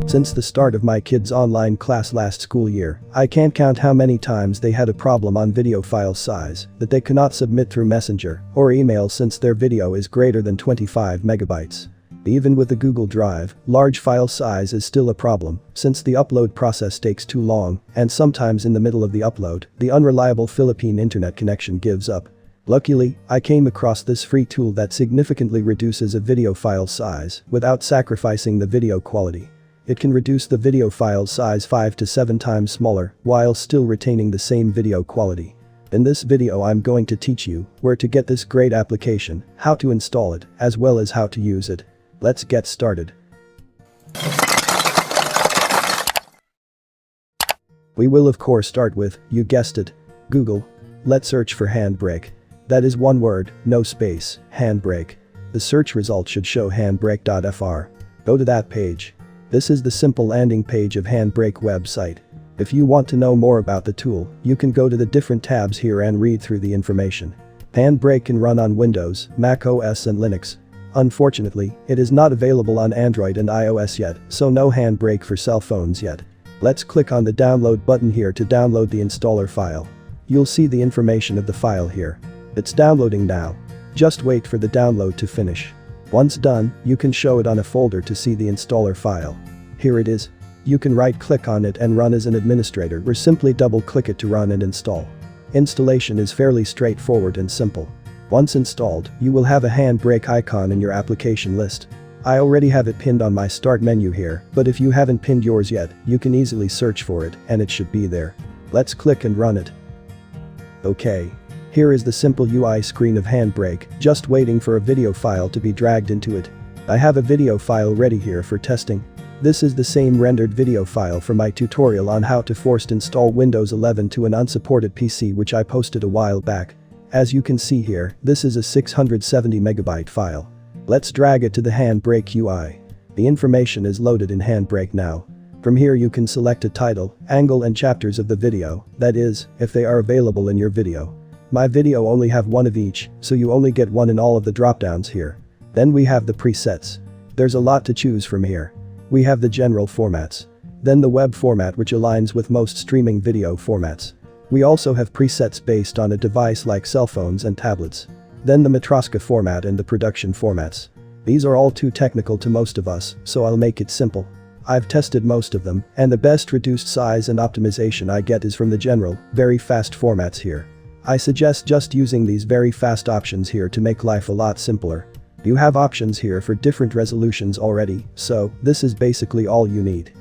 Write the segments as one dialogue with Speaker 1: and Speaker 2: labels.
Speaker 1: Since the start of my kids' online class last school year, I can't count how many times they had a problem on video file size that they cannot submit through Messenger or email since their video is greater than 25 megabytes. Even with the Google Drive, large file size is still a problem since the upload process takes too long and sometimes in the middle of the upload, the unreliable Philippine internet connection gives up. Luckily, I came across this free tool that significantly reduces a video file size without sacrificing the video quality. It can reduce the video file size 5 to 7 times smaller while still retaining the same video quality. In this video I'm going to teach you where to get this great application, how to install it, as well as how to use it. Let's get started. We will of course start with, you guessed it, Google. Let's search for HandBrake. That is one word, no space, HandBrake. The search result should show handbrake.fr. Go to that page. This is the simple landing page of HandBrake website. If you want to know more about the tool, you can go to the different tabs here and read through the information. HandBrake can run on Windows, Mac OS and Linux. Unfortunately, it is not available on Android and iOS yet, so no HandBrake for cell phones yet. Let's click on the download button here to download the installer file. You'll see the information of the file here. It's downloading now. Just wait for the download to finish. Once done, you can show it on a folder to see the installer file. Here it is. You can right-click on it and run as an administrator or simply double-click it to run and install. Installation is fairly straightforward and simple. Once installed, you will have a HandBrake icon in your application list. I already have it pinned on my start menu here, but if you haven't pinned yours yet, you can easily search for it and it should be there. Let's click and run it. Okay. Here is the simple UI screen of HandBrake, just waiting for a video file to be dragged into it. I have a video file ready here for testing. This is the same rendered video file for my tutorial on how to forced install Windows 11 to an unsupported PC which I posted a while back. As you can see here, this is a 670 megabyte file. Let's drag it to the HandBrake UI. The information is loaded in HandBrake now. From here you can select a title, angle and chapters of the video, that is, if they are available in your video. My video only have one of each, so you only get one in all of the dropdowns here. Then we have the presets. There's a lot to choose from here. We have the general formats. Then the web format which aligns with most streaming video formats. We also have presets based on a device like cell phones and tablets. Then the Matroska format and the production formats. These are all too technical to most of us, so I'll make it simple. I've tested most of them, and the best reduced size and optimization I get is from the general, very fast formats here. I suggest just using these very fast options here to make life a lot simpler. You have options here for different resolutions already, so this is basically all you need.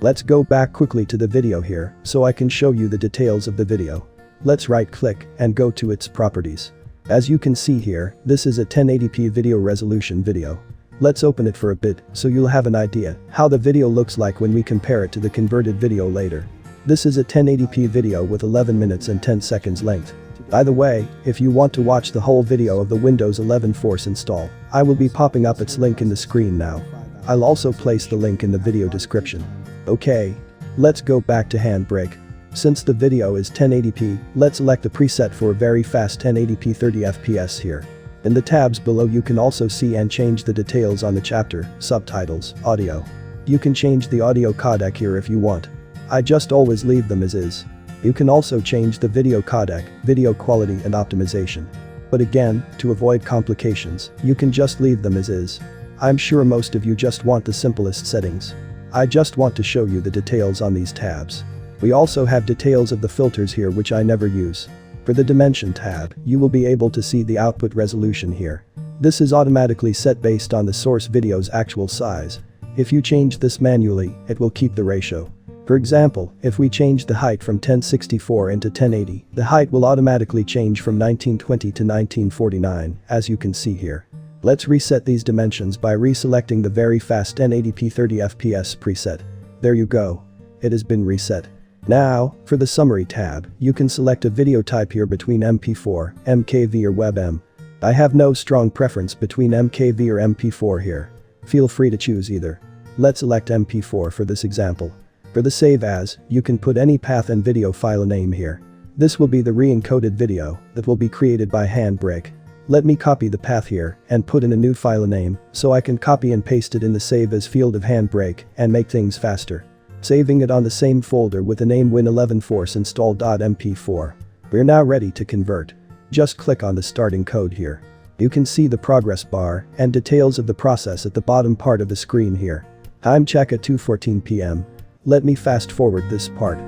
Speaker 1: Let's go back quickly to the video here so I can show you the details of the video. Let's right-click and go to its properties. As you can see here, this is a 1080p video resolution video. Let's open it for a bit so you'll have an idea how the video looks like when we compare it to the converted video later. This is a 1080p video with 11 minutes and 10 seconds length. By the way, if you want to watch the whole video of the Windows 11 Force install, I will be popping up its link in the screen now. I'll also place the link in the video description. Okay. Let's go back to HandBrake. Since the video is 1080p, let's select the preset for a very fast 1080p 30 FPS here. In the tabs below you can also see and change the details on the chapter, subtitles, audio. You can change the audio codec here if you want. I just always leave them as is. You can also change the video codec, video quality and optimization. But again, to avoid complications, you can just leave them as is. I'm sure most of you just want the simplest settings. I just want to show you the details on these tabs. We also have details of the filters here which I never use. For the dimension tab, you will be able to see the output resolution here. This is automatically set based on the source video's actual size. If you change this manually, it will keep the ratio. For example, if we change the height from 1064 into 1080, the height will automatically change from 1920 to 1949, as you can see here. Let's reset these dimensions by reselecting the very fast 1080p 30 FPS preset. There you go. It has been reset. Now, for the summary tab, you can select a video type here between MP4, MKV or WebM. I have no strong preference between MKV or MP4 here. Feel free to choose either. Let's select MP4 for this example. For the save as, you can put any path and video file name here. This will be the re-encoded video that will be created by HandBrake. Let me copy the path here and put in a new file name so I can copy and paste it in the save as field of HandBrake and make things faster. Saving it on the same folder with the name Win11 Force install.mp4. We're now ready to convert. Just click on the starting code here. You can see the progress bar and details of the process at the bottom part of the screen here. Time check at 2:14 p.m. Let me fast forward this part.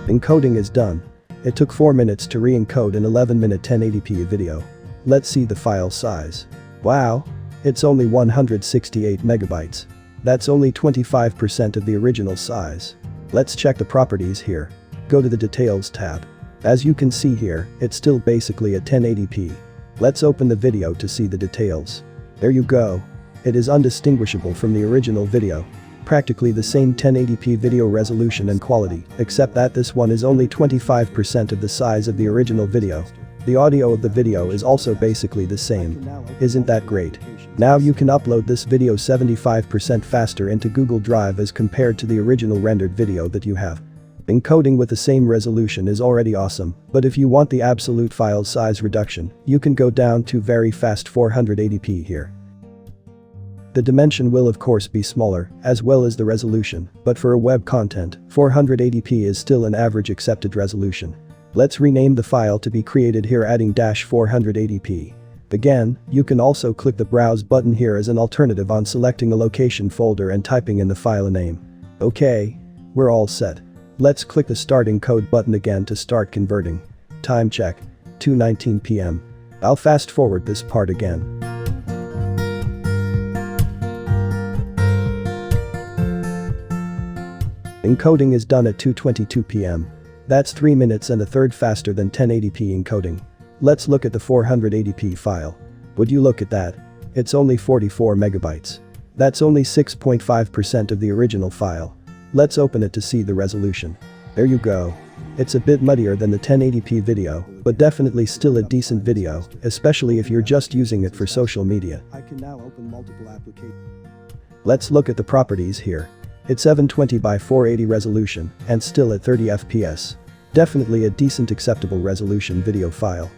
Speaker 1: Encoding is done. It took 4 minutes to re-encode an 11-minute 1080p video. Let's see the file size. Wow! It's only 168 megabytes. That's only 25% of the original size. Let's check the properties here. Go to the Details tab. As you can see here, it's still basically a 1080p. Let's open the video to see the details. There you go. It is undistinguishable from the original video. Practically the same 1080p video resolution and quality, except that this one is only 25% of the size of the original video. The audio of the video is also basically the same. Isn't that great? Now you can upload this video 75% faster into Google Drive as compared to the original rendered video that you have. Encoding with the same resolution is already awesome, but if you want the absolute file size reduction, you can go down to very fast 480p here. The dimension will of course be smaller, as well as the resolution, but for a web content, 480p is still an average accepted resolution. Let's rename the file to be created here adding -480p. Again, you can also click the browse button here as an alternative on selecting a location folder and typing in the file name. Okay. We're all set. Let's click the starting code button again to start converting. Time check. 2:19 p.m. I'll fast forward this part again. Encoding is done at 2:22 p.m. That's 3 minutes and a third faster than 1080p encoding. Let's look at the 480p file. Would you look at that? It's only 44 megabytes. That's only 6.5% of the original file. Let's open it to see the resolution. There you go. It's a bit muddier than the 1080p video, but definitely still a decent video, especially if you're just using it for social media. I can now open multiple applications. Let's look at the properties here. It's 720 by 480 resolution and still at 30 fps. Definitely a decent acceptable resolution video file.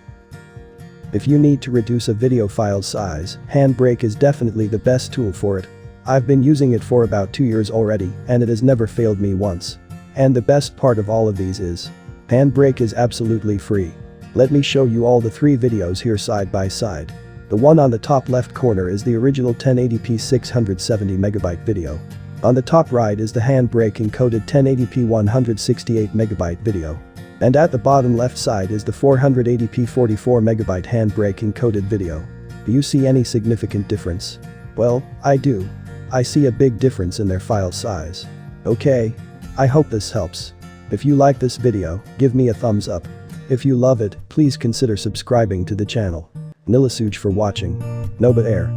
Speaker 1: If you need to reduce a video file size, HandBrake is definitely the best tool for it. I've been using it for about 2 years already and it has never failed me once. And the best part of all of these is, HandBrake is absolutely free. Let me show you all the 3 videos here side by side. The one on the top left corner is the original 1080p 670 megabyte video. On the top right is the HandBrake encoded 1080p 168 megabyte video. And at the bottom left side is the 480p 44 megabyte HandBrake encoded video. Do you see any significant difference? Well, I do. I see a big difference in their file size. Okay. I hope this helps. If you like this video, give me a thumbs up. If you love it, please consider subscribing to the channel. Nilasuj for watching. Noba Air.